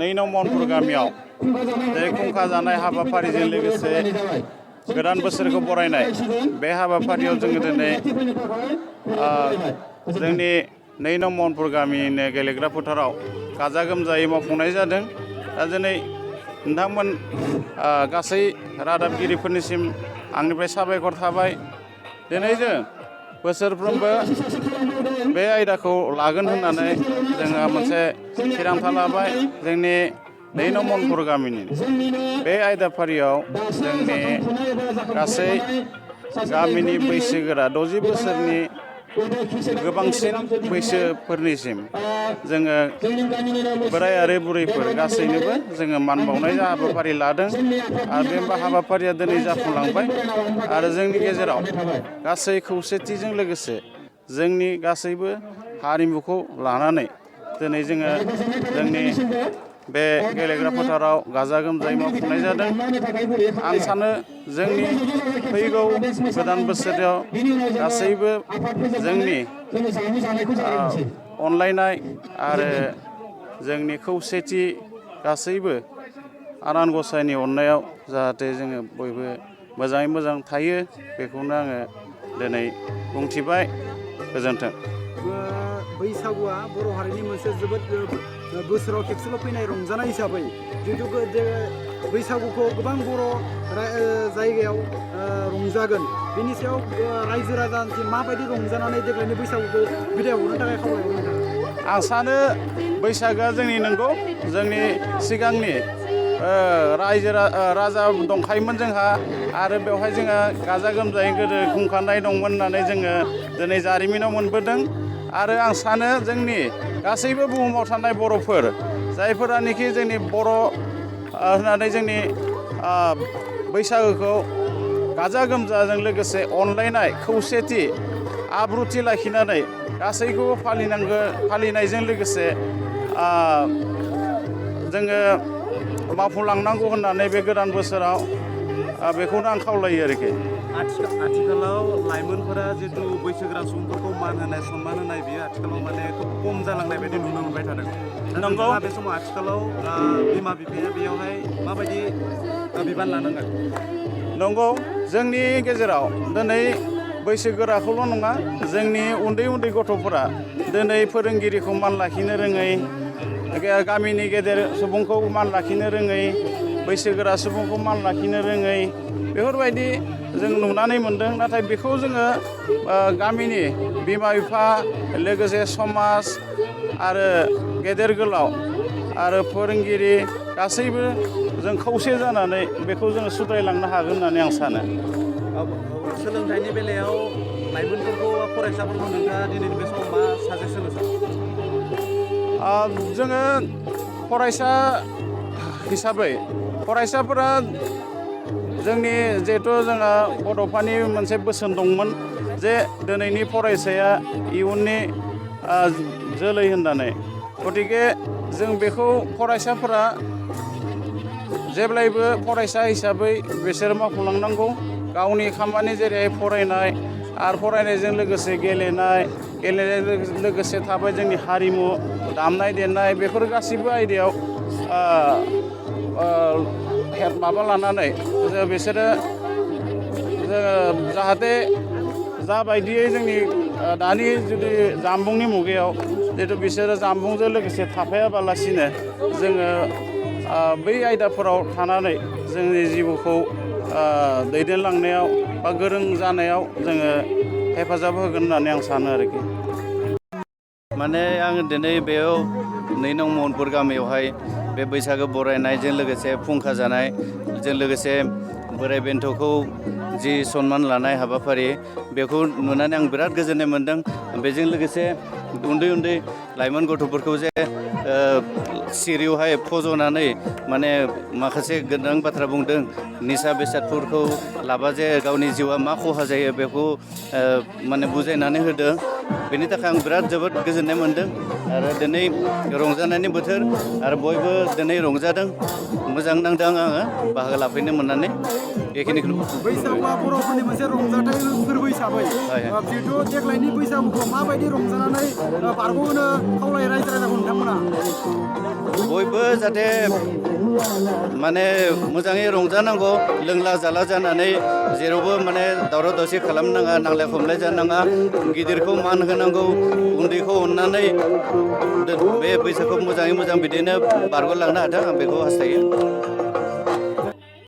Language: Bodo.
9 महनपुर गामियाव बे खुंखा जानाय हाबाफारिजों लोगोसे गोदान बोसोरखौ बरायनाय बे हाबाफारियाव जोङो दिनै जोंनि 9 महनपुर गामिनि गेलेग्रा फोथाराव गाजा गोमजायै मावफुंनाय जादों। दा दिनै नोंथांमोन गासै रादाबगिरिफोरनिसिम आंनिफ्राय साबायखर थाबाय। दिनै जों बोसोरफ्रोमबो बे आयदाखौ लागोन होननानै जोङो मोनसे थिरांथा लाबाय। जोंनि 9 महनपुर गामिनि बे आयदाफारियाव जोंनि गासै गामिनि बैसोगोरा 60 बोसोरनि गोबांसिन बैसोफोरनिसिम जोङो बोराय आरो बुरैफोर गासैनोबो जोङो मान बावनाय हाबाफारि लादों आरो बे हाबाफारिया दिनै जाफुंलांबाय आरो जोंनि गेजेराव गासै खौसेथिजों लोगोसे जोंनि गासैबो हारिमुखौ लानानै दिनै जोङो जोंनि बे गेलेग्रा फोथाराव गाजा गोमजायै मावफुंनाय जादों। आं सानो जोंनि फैगौ गोदान बोसोराव गासैबो जोंनि अनलायनाय आरो जोंनि खौसेथि गासैबो आनान गसाइनि अननायाव जाहाथे जोङो बयबो मोजाङै मोजां थायो बेखौनो आङो दिनै बुंथिबाय। गोजोन्थों। बैसागुआ बर' हारिनि मोनसे जोबोद बोसोराव खेबसेल' फैनाय रंजानाय हिसाबै जिहेतु बैसागुखौ गोबां बर' जायगायाव रंजागोन बेनि सायाव रायजो राजानिसिम माबायदि रंजानानै देग्लायनि बैसागुखौ बिदाय हरनो थाखाय खावलायहरनो आं सानो बैसागोआ जोंनि नंगौ जोंनि सिगांनि रायजो राजा दंखायोमोन जोंहा आरो बेवहाय जोंहा गाजा गोमजायै गोदो खुंखानाय दंमोन होननानै जोङो दिनै जारिमिनाव मोनबोदों। आरो आं सानो जोंनि गासैबो बुहुमाव थानाय बर'फोर जायफोरानोखि जोंनि बर' होननानै जोंनि बैसागोखौ गाजा गोमजाजों लोगोसे अनलायनाय खौसेथि आब्रुथि लाखिनानै गासैखौबो फालिनायजों लोगोसे जोङो मावफुंलांनांगौ होननानै बे गोदान बोसोराव बेखौनो आं खावलायो आरोखि। आथिखालाव लाइमोनफोरा जितु बैसोगोरा सुबुंफोरखौ मान होनाय सनमान होनाय बियो आथिखालाव माने खोब खम जालांनाय बायदि नुनो मोनबाय थादों। नंगौ बे समाव आथिखालाव बिमा बिफाया बेयावहाय माबायदि बिबान लानांगोन? नंगौ जोंनि गेजेराव दिनै बैसोगोराखौल' नङा जोंनि उन्दै उन्दै गथ'फोरा दिनै फोरोंगिरिखौ मान लाखिनो रोङै गामिनि गेदेर सुबुंखौ मान लाखिनो रोङै बैसोगोरा सुबुंखौ मान लाखिनो रोङै बेफोरबायदि जों नुनानै मोनदों। नाथाय बेखौ जोङो गामिनि बिमा बिफा लोगोसे समाज आरो गेदेर गोलाव आरो फोरोंगिरि गासैबो जों खौसे जानानै बेखौ जोङो सुद्रायलांनो हागोन होननानै आं सानो। सोलोंथाइनि बेलायाव लाइमोनफोरखौ फरायसाफोरखौ नोंथाङा दिनैनि बे समाव मा साजेस्ट होनो सानो? जोङो फरायसा हिसाबै फरायसाफोरा जोंनि जिहेथु जोंहा बड'फानि मोनसे बोसोन दंमोन जे दिनैनि फरायसाया इयुननि जोलै होननानै। गतिके जों बेखौ फरायसाफोरा जेब्लायबो फरायसा हिसाबै बिसोर मावफुंलांनांगौ गावनि खामानि जेरैहाय फरायनाय आरो फरायनायजों लोगोसे गेलेनायजों लोगोसे थाबाय जोंनि हारिमु दामनाय देनाय बेफोर गासैबो आयदायाव माबा लानानै बिसोरो जाहाथे जाबायदियै जोंनि दानि जुदि जामबुंनि मुगायाव जिहेतु बिसोरो जामबुंजों लोगोसे थाफायाबालासिनो जोङो बै आयदाफोराव थानानै जोंनि जिउखौ दैदेनलांनायाव बा गोरों जानायाव जोङो हेफाजाब होगोन होननानै आं सानो आरोखि। माने आं दिनै बेयाव 9 महनपुर गामियावहाय बे बैसागो बरायनायजों लोगोसे फुंखा जानायजों लोगोसे बोराइ बेन्थ'खौ जि सनमान लानाय हाबाफारि बेखौ नुनानै आं बिराद गोजोननाय मोन्दों। बेजों लोगोसे उन्दै उन्दै लाइमोन गथ'फोरखौ जे सिरियावहाय फज'नानै माने माखासे गोनां बाथ्रा बुंदों निसा बेसादफोरखौ लाबा जे गावनि जिउआ मा खहा जायो बेखौ माने बुजायनानै होदों। बेनि थाखाय आं बिराद जोबोद गोजोननाय मोन्दों आरो दिनै रंजानायनि बोथोर आरो बयबो दिनै रंजादों मोजां नांदों आङो बाहागो लाफैनो मोननानै। बेखिनिखौनो बैसागुआ बर'फोरनि मोनसे रंजाथाइ फोरबो हिसाबै जिहेथु देग्लायनि बैसागुखौ माबायदि रंजानानै बारग'होनो खावलायो रायजो राजाखौ नोंथांमोना बयबो जाहाथे माने मोजाङै रंजानांगौ लोंला जाला जानानै जेरावबो माने दावराव दावसि खालामनाङा नांलाय खमलाय जानाङा गिदिरखौ मान होनांगौ उन्दैखौ अननानै बे बैसागुखौ मोजाङै मोजां बिदिनो बारग'लांनो हाथों आं बेखौ हास्थायो